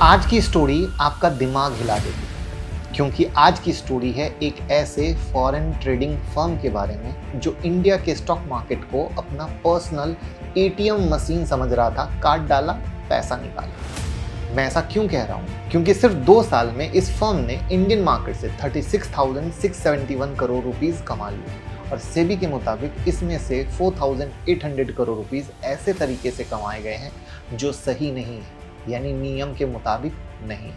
आज की स्टोरी आपका दिमाग हिला देगी क्योंकि आज की स्टोरी है एक ऐसे फॉरेन ट्रेडिंग फर्म के बारे में जो इंडिया के स्टॉक मार्केट को अपना पर्सनल एटीएम मशीन समझ रहा था। कार्ड डाला, पैसा निकाला। मैं ऐसा क्यों कह रहा हूँ? क्योंकि सिर्फ 2 साल में इस फर्म ने इंडियन मार्केट से 36,671 करोड़ रुपीस कमा लिए और सेबी के मुताबिक इसमें से 4,800 करोड़ रुपीस ऐसे तरीके से कमाए गए हैं जो सही नहीं है, यानी नियम के मुताबिक नहीं।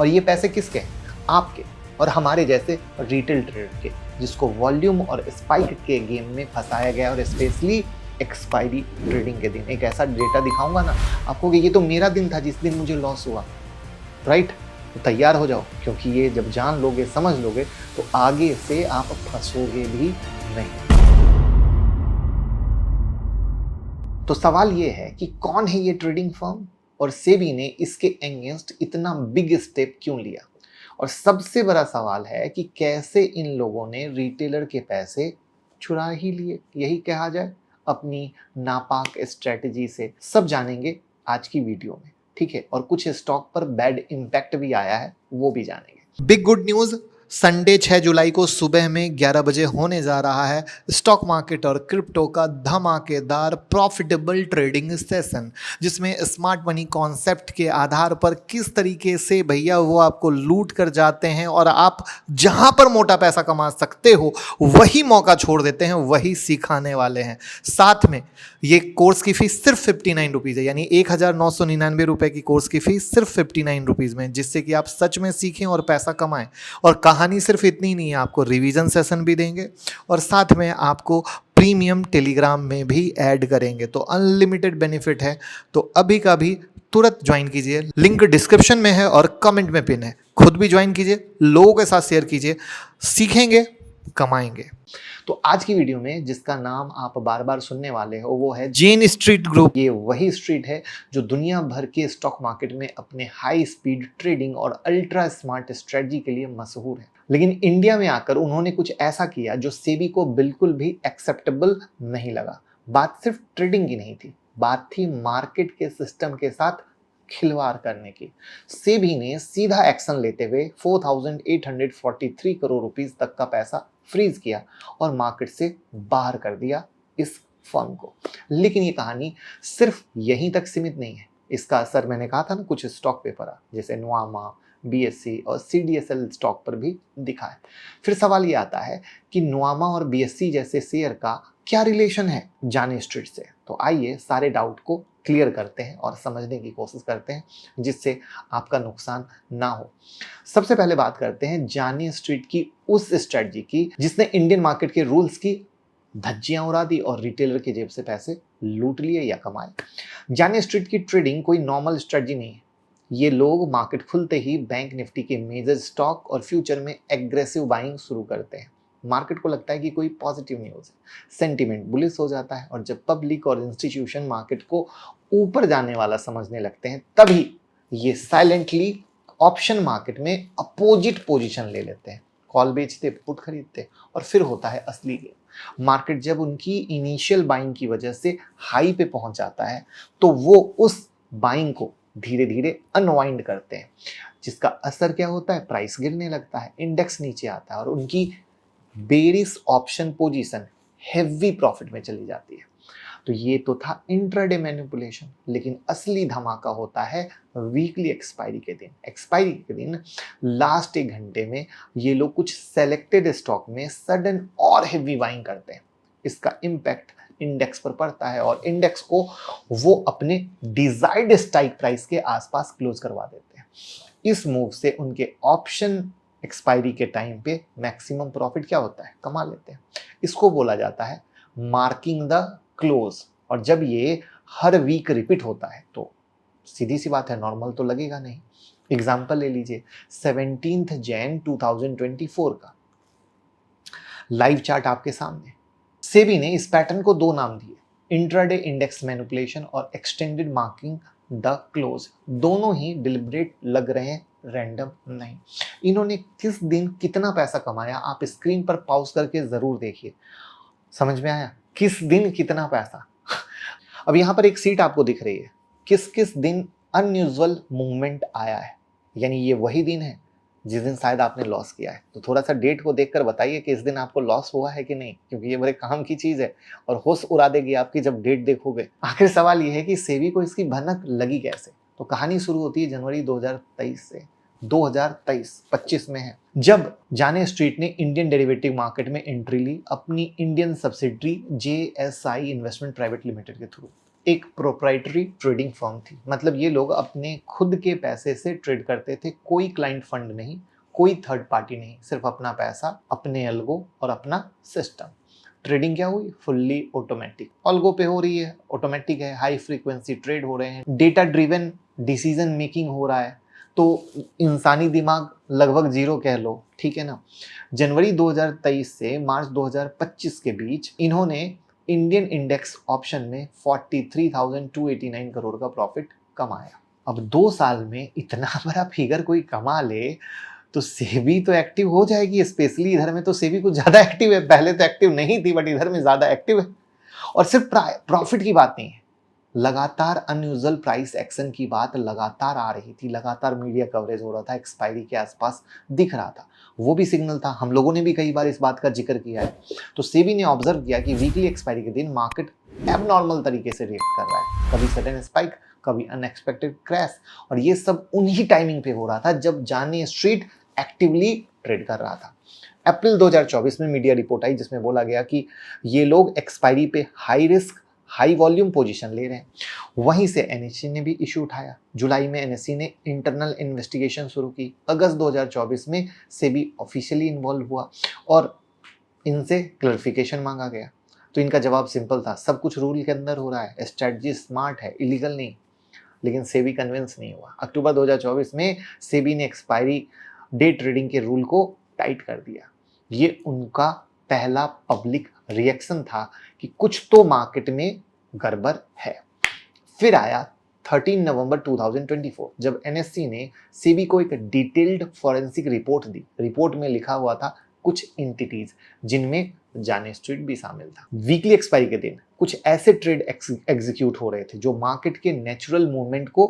और ये पैसे किसके? आपके और हमारे जैसे रिटेल ट्रेडर के, जिसको वॉल्यूम और स्पाइक के गेम में फंसाया गया। और स्पेशली एक्सपायरी ट्रेडिंग के दिन एक ऐसा डेटा दिखाऊंगा ना आपको कि ये तो मेरा दिन था जिस दिन मुझे लॉस हुआ, राइट? तो तैयार हो जाओ, क्योंकि ये जब जान लोगे, समझ लोगे, तो आगे से आप फंसोगे भी नहीं। तो सवाल ये है कि कौन है ये ट्रेडिंग फर्म और सेबी ने इसके अगेंस्ट इतना बिग स्टेप क्यों लिया? और सबसे बड़ा सवाल है कि कैसे इन लोगों ने रिटेलर के पैसे चुरा ही लिए, यही कहा जाए, अपनी नापाक स्ट्रेटजी से। सब जानेंगे आज की वीडियो में, ठीक है? और कुछ स्टॉक पर बैड इंपैक्ट भी आया है, वो भी जानेंगे। बिग गुड न्यूज़, संडे 6 जुलाई को सुबह में 11 बजे होने जा रहा है स्टॉक मार्केट और क्रिप्टो का धमाकेदार प्रॉफिटेबल ट्रेडिंग सेशन, जिसमें स्मार्ट मनी कॉन्सेप्ट के आधार पर किस तरीके से भैया वो आपको लूट कर जाते हैं और आप जहां पर मोटा पैसा कमा सकते हो वही मौका छोड़ देते हैं, वही सिखाने वाले हैं। साथ में ये कोर्स की फीस सिर्फ 59 रुपीज़ है, यानी 1,999 रुपये की कोर्स की फीस सिर्फ 59 रुपीज़ में, जिससे कि आप सच में सीखें और पैसा कमाएं। और कहानी सिर्फ इतनी नहीं है, आपको रिवीजन सेशन भी देंगे और साथ में आपको प्रीमियम टेलीग्राम में भी ऐड करेंगे। तो अनलिमिटेड बेनिफिट है, तो अभी का भी तुरंत ज्वाइन कीजिए। लिंक डिस्क्रिप्शन में है और कमेंट में पिन है। खुद भी ज्वाइन कीजिए, लोगों के साथ शेयर कीजिए, सीखेंगे, कमाएंगे। तो आज की वीडियो में जिसका नाम आप बार बार सुनने वाले हो वो है जेन स्ट्रीट ग्रुप। ये वही स्ट्रीट है जो दुनिया भर के स्टॉक मार्केट में अपने हाई स्पीड ट्रेडिंग और अल्ट्रा स्मार्ट स्ट्रेटजी के लिए मशहूर है। लेकिन इंडिया में आकर उन्होंने कुछ ऐसा किया जो सेबी को बिल्कुल भी एक्सेप्टेबल नहीं लगा। बात सिर्फ ट्रेडिंग की नहीं थी, बात थी मार्केट के सिस्टम के साथ खिलवाड़ करने की। सेबी ने सीधा एक्शन लेते हुए 4,843 करोड़ रुपीस तक का पैसा फ्रीज किया और मार्केट से बाहर कर दिया इस फर्म को। लेकिन ये कहानी सिर्फ यहीं तक सीमित नहीं है। इसका असर मैंने कहा था ना, कुछ स्टॉक पे पड़ा, जैसे नुआमा, बीएससी और सीडीएसएल स्टॉक पर भी दिखा है। फिर सवाल ये आता है कि नुआमा और बीएससी जैसे शेयर का क्या रिलेशन है जाने स्ट्रीट से? तो आइए सारे डाउट को क्लियर करते हैं और समझने की कोशिश करते हैं जिससे आपका नुकसान ना हो। सबसे पहले बात करते हैं जाने स्ट्रीट की उस स्ट्रेटजी की जिसने इंडियन मार्केट के रूल्स की धज्जियां उड़ा दी और रिटेलर के जेब से पैसे लूट लिए या कमाए। जाने स्ट्रीट की ट्रेडिंग कोई नॉर्मल स्ट्रेटजी नहीं है। ये लोग मार्केट खुलते ही बैंक निफ्टी के मेजर स्टॉक और फ्यूचर में एग्रेसिव बाइंग शुरू करते हैं। मार्केट को लगता है कि कोई पॉजिटिव न्यूज़ है, सेंटीमेंट बुलिश हो जाता है और जब पब्लिक और इंस्टीट्यूशन मार्केट को ऊपर जाने वाला समझने लगते हैं तभी ये साइलेंटली ऑप्शन मार्केट में अपोजिट पोजीशन ले लेते हैं, कॉल बेचते, पुट खरीदते और फिर होता है असली गेम। मार्केट जब उनकी इनिशियल बाइंग की वजह से हाई पे पहुंच जाता है तो वो उस बाइंग को धीरे धीरे अनवाइंड करते हैं, जिसका असर क्या होता है? प्राइस गिरने लगता है, इंडेक्स नीचे आता है और उनकी bearish option position heavy profit में चली जाती है। तो ये तो था इंट्राडे मैनिपुलेशन, लेकिन असली धमाका होता है वीकली एक्सपायरी के दिन। एक्सपायरी के दिन लास्ट 1 घंटे में ये लोग कुछ सेलेक्टेड स्टॉक में सडन और हेवी बाइंग करते हैं। इसका इम्पैक्ट इंडेक्स पर पड़ता है और इंडेक्स को वो अपने डिजायर्ड स्ट्राइक प्राइस के आसपास क्लोज करवा देते हैं। इस मूव से उनके ऑप्शन एक्सपायरी के टाइम पे मैक्सिमम प्रॉफिट क्या होता है? कमा लेते हैं। इसको बोला जाता है मार्किंग द क्लोज। और जब ये हर वीक रिपीट होता है तो सीधी सी बात है, नॉर्मल तो लगेगा नहीं। एग्जांपल ले लीजिए 17 जैन 2024 का लाइव चार्ट आपके सामने। सेबी ने इस पैटर्न को 2 नाम दिए, इंट्राडे इंडेक्स मैनिपुलेशन और एक्सटेंडेड मार्किंग द क्लोज। दोनों ही डिलिबरेट लग रहे हैं, रैंडम नहीं। इन्होंने किस दिन कितना पैसा कमाया आप स्क्रीन पर पॉज करके जरूर देखिए। समझ में आया? किस दिन कितना पैसा? अब यहां पर एक सीट आपको दिख रही है, किस किस दिन अनयूजुअल मूवमेंट आया है, यानी ये वही दिन है जिस दिन शायद आपने लॉस किया है। तो थोड़ा सा डेट को देखकर बताइए कि इस दिन आपको लॉस हुआ है कि नहीं, क्योंकि ये बड़े काम की चीज़ है और होश उड़ा देगी आपकी जब डेट देखोगे। आखिर सवाल ये है कि सेबी को इसकी भनक लगी कैसे। तो कहानी शुरू होती है जनवरी 2023 से। 2023-25 में है जब जाने स्ट्रीट ने इंडियन डेरिवेटिव मार्केट में एंट्री ली अपनी Indian subsidiary JSI investment private limited के थ्रू। एक प्रोप्राइटरी ट्रेडिंग फर्म थी, मतलब ये लोग अपने खुद के पैसे से ट्रेड करते थे, कोई क्लाइंट फंड नहीं, कोई थर्ड पार्टी नहीं, सिर्फ अपना पैसा, अपने अलगो और अपना सिस्टम। ट्रेडिंग क्या हुई, फुल्ली ऑटोमेटिक, अलगो पे हो रही है, ऑटोमेटिक है, हाई फ्रीक्वेंसी ट्रेड हो रहे हैं, डेटा ड्रिवन डिसीजन मेकिंग हो रहा है, तो इंसानी दिमाग लगभग जीरो कह लो, ठीक है ना। जनवरी 2023 से मार्च 2025 के बीच इन्होंने इंडियन इंडेक्स ऑप्शन में 43,289 करोड़ का प्रॉफिट कमाया। अब 2 साल में इतना बड़ा फिगर कोई कमा ले तो सेबी तो एक्टिव हो जाएगी, स्पेशली इधर में तो सेबी कुछ ज्यादा एक्टिव है, पहले तो एक्टिव नहीं थी बट इधर में ज्यादा एक्टिव है। और सिर्फ प्रॉफिट की बात नहीं है, लगातार अनयूजुअल प्राइस एक्शन की बात लगातार आ रही थी, लगातार मीडिया कवरेज हो रहा था, एक्सपायरी के आसपास दिख रहा था, वो भी सिग्नल था, हम लोगों ने भी कई बार इस बात का जिक्र किया है। तो सेबी ने ऑब्जर्व किया कि वीकली एक्सपायरी के दिन मार्केट एबनॉर्मल तरीके से रिएक्ट कर रहा है, कभी सडन स्पाइक, कभी अनएक्सपेक्टेड क्रैश, और ये सब उन्हीं टाइमिंग पे हो रहा था जब जाने स्ट्रीट एक्टिवली ट्रेड कर रहा था। अप्रैल 2024 में मीडिया रिपोर्ट आई जिसमें बोला गया कि ये लोग एक्सपायरी पे high risk high volume position ले रहे हैं। वहीं से एनएससी ने भी इशू उठाया। जुलाई में एनएससी ने इंटरनल इन्वेस्टिगेशन शुरू की। अगस्त 2024 में सेबी ऑफिशियली इन्वॉल्व हुआ और इनसे क्लैरिफिकेशन मांगा गया। तो इनका जवाब सिंपल था, सब कुछ रूल के अंदर हो रहा है, स्ट्रेटजी स्मार्ट है, इलीगल नहीं। लेकिन सेबी कन्विंस नहीं हुआ। अक्टूबर 2024 में सेबी ने एक्सपायरी डे ट्रेडिंग के रूल को टाइट कर दिया। ये उनका पहला पब्लिक रिएक्शन था कि कुछ तो मार्केट में गड़बड़ है। फिर आया 13 नवंबर 2024 जब एनएससी ने सेबी को एक डिटेल्ड फॉरेंसिक रिपोर्ट दी। रिपोर्ट में लिखा हुआ था कुछ एंटिटीज जिनमें जाने स्ट्रीट भी शामिल था। वीकली एक्सपायरी के दिन कुछ ऐसे ट्रेड एग्जीक्यूट हो रहे थे जो मार्केट के नेचुरल मूवमेंट को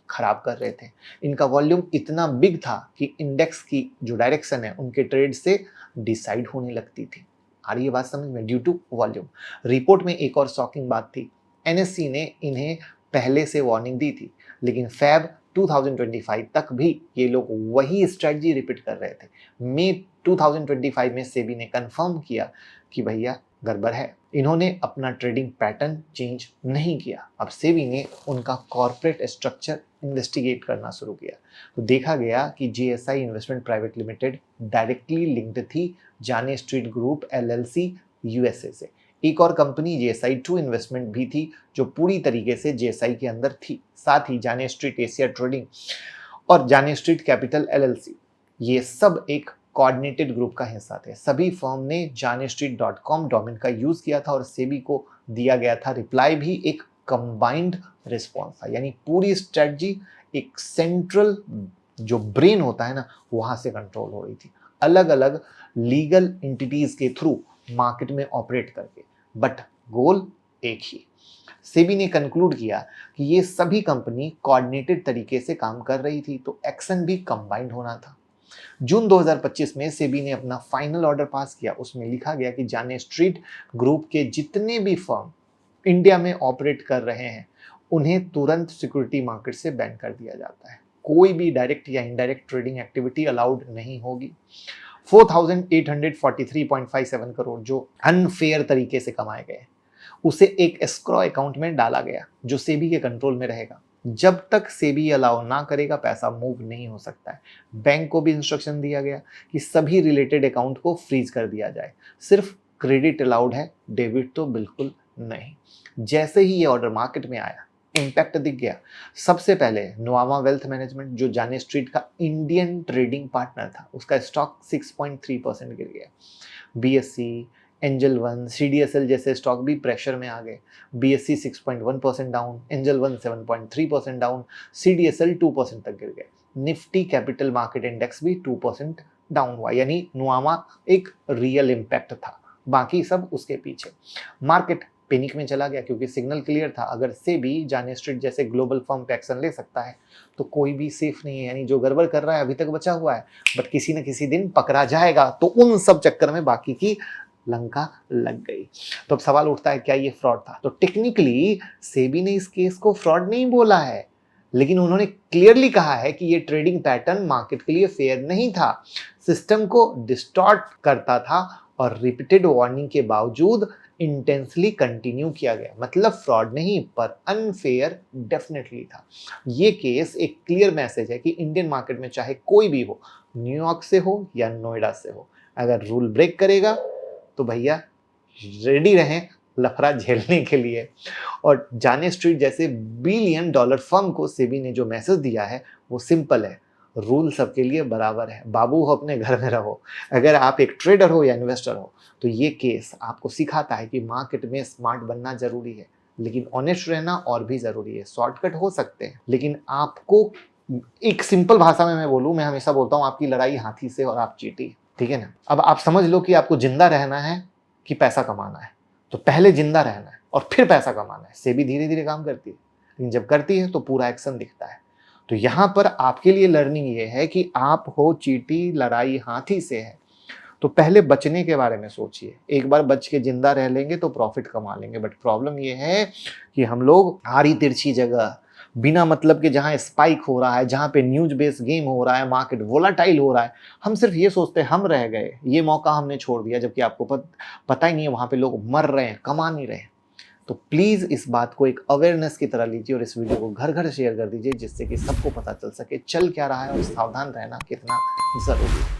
खराब कर रहे थे। इनका वॉल्यूम इतना बिग था कि इंडेक्स की जो डायरेक्शन है उनके ट्रेड से डिसाइड होने लगती थी। आ रही है बात समझ में, ड्यू टू वॉल्यूम। रिपोर्ट में एक और शॉकिंग बात थी, एनएससी ने इन्हें पहले से वार्निंग दी थी, लेकिन फेब 2025 तक भी ये लोग वही स्ट्रेटजी रिपीट कर रहे थे। मई 2025 में सेबी ने कंफर्म किया कि भैया गड़बड़ है। इन्होंने अपना ट्रेडिंग पैटर्न चेंज नहीं किया। अब सेबी ने उनका कॉर्पोरेट स्ट्रक्चर इन्वेस्टिगेट करना शुरू किया तो देखा गया कि JSI investment private limited directly linked थी जाने स्ट्रीट ग्रुप एलएलसी यूएसए से। एक और कंपनी जेएसआई 2 इन्वेस्टमेंट भी थी जो पूरी तरीके से जेएसआई के अंदर थी। साथ ही जाने स्ट्रीट एशिया ट्रेडिंग और जाने स्ट्रीट कैपिटल एलएलसी, ये सब एक कोऑर्डिनेटेड ग्रुप का हिस्सा थे। सभी फर्म ने janestreet.com डोमेन का यूज किया था और सेबी को दिया गया था रिप्लाई भी एक कंबाइंड रिस्पॉन्स था। यानी पूरी स्ट्रेटजी एक सेंट्रल जो ब्रेन होता है ना वहां से कंट्रोल हो रही थी, अलग अलग लीगल एंटिटीज के थ्रू मार्केट में ऑपरेट करके, बट गोल एक ही। सेबी ने कंक्लूड किया कि ये सभी कंपनी कोऑर्डिनेटेड तरीके से काम कर रही थी तो एक्शन भी कंबाइंड होना था। जून 2025 में सेबी ने अपना फाइनल ऑर्डर पास किया। उसमें लिखा गया कि जाने स्ट्रीट ग्रुप के जितने भी फर्म इंडिया में ऑपरेट कर रहे हैं उन्हें तुरंत सिक्योरिटी मार्केट से बैन कर दिया जाता है। कोई भी डायरेक्ट या इनडायरेक्ट ट्रेडिंग एक्टिविटी अलाउड नहीं होगी। 4,843.57 करोड़ जो अनफेयर तरीके से कमाए गए उसे एक एस्क्रो अकाउंट में डाला गया जो सेबी के कंट्रोल में रहेगा। जब तक सेबी अलाउ ना करेगा पैसा मूव नहीं हो सकता है। बैंक को भी इंस्ट्रक्शन दिया गया कि सभी रिलेटेड अकाउंट को फ्रीज कर दिया जाए, सिर्फ क्रेडिट अलाउड है, डेबिट तो बिल्कुल नहीं। जैसे ही ये ऑर्डर मार्केट में आया इम्पैक्ट दिख गया। सबसे पहले नोवामा वेल्थ मैनेजमेंट जो जाने स्ट्रीट का इंडियन ट्रेडिंग पार्टनर था उसका स्टॉक 6.3% गिर गया। बीएससी, एंजल वन, सीडीएसएल जैसे स्टॉक भी प्रेशर में आ गए। BSc 6.1% down, angel one 7.3% down, CDSL 2% तक गिर गए। निफ्टी कैपिटल मार्केट इंडेक्स भी 2% डाउन हुआ, यानी नोवामा एक रियल इम्पैक्ट था, बाकी सब उसके पीछे। मार्केट पैनिक में चला गया क्योंकि सिग्नल क्लियर था, अगर सेबी जाने स्ट्रीट जैसे ग्लोबल फर्म पे एक्शन ले सकता है तो कोई भी सेफ नहीं है। यानी जो गड़बड़ कर रहा है अभी तक बचा हुआ है, बट किसी न किसी दिन पकड़ा जाएगा। तो उन सब चक्कर में बाकी की लंका लग गई। तो अब सवाल उठता है क्या ये फ्रॉड था? तो टेक्निकली सेबी ने इस केस को फ्रॉड नहीं बोला है, लेकिन उन्होंने क्लियरली कहा है कि ये ट्रेडिंग पैटर्न मार्केट के लिए फेयर नहीं था, सिस्टम को डिस्टॉर्ट करता था और रिपीटेड वार्निंग के बावजूद इंटेंसली कंटिन्यू किया गया। मतलब फ्रॉड नहीं पर अनफेयर डेफिनेटली था। ये केस एक क्लियर मैसेज है कि इंडियन मार्केट में चाहे कोई भी हो, न्यूयॉर्क से हो या नोएडा से हो, अगर रूल ब्रेक करेगा तो भैया रेडी रहें लफड़ा झेलने के लिए। और जाने स्ट्रीट जैसे $1 बिलियन फर्म को सेबी ने जो मैसेज दिया है वो सिंपल है, रूल सबके लिए बराबर है, बाबू हो अपने घर में रहो। अगर आप एक ट्रेडर हो या इन्वेस्टर हो तो ये केस आपको सिखाता है कि मार्केट में स्मार्ट बनना जरूरी है, लेकिन ऑनेस्ट रहना और भी जरूरी है। शॉर्टकट हो सकते हैं, लेकिन आपको एक सिंपल भाषा में मैं बोलूँ, मैं हमेशा बोलता हूँ आपकी लड़ाई हाथी से और आप चींटी, ठीक है ना। अब आप समझ लो कि आपको जिंदा रहना है कि पैसा कमाना है, तो पहले जिंदा रहना है और फिर पैसा कमाना है। सेबी धीरे धीरे काम करती है, लेकिन जब करती है तो पूरा एक्शन दिखता है। तो यहाँ पर आपके लिए लर्निंग ये है कि आप हो चींटी, लड़ाई हाथी से है, तो पहले बचने के बारे में सोचिए। एक बार बच के जिंदा रह लेंगे तो प्रॉफिट कमा लेंगे, बट प्रॉब्लम ये है कि हम लोग आड़ी तिरछी जगह बिना मतलब के, जहाँ स्पाइक हो रहा है, जहाँ पे न्यूज बेस्ड गेम हो रहा है, मार्केट वोलाटाइल हो रहा है, हम सिर्फ ये सोचते हैं हम रह गए, ये मौका हमने छोड़ दिया, जबकि आपको पता ही नहीं है वहाँ पे लोग मर रहे हैं, कमा नहीं रहे हैं। तो प्लीज़ इस बात को एक अवेयरनेस की तरह लीजिए और इस वीडियो को घर घर शेयर कर दीजिए, जिससे कि सबको पता चल सके चल क्या रहा है और सावधान रहना कितना ज़रूरी है।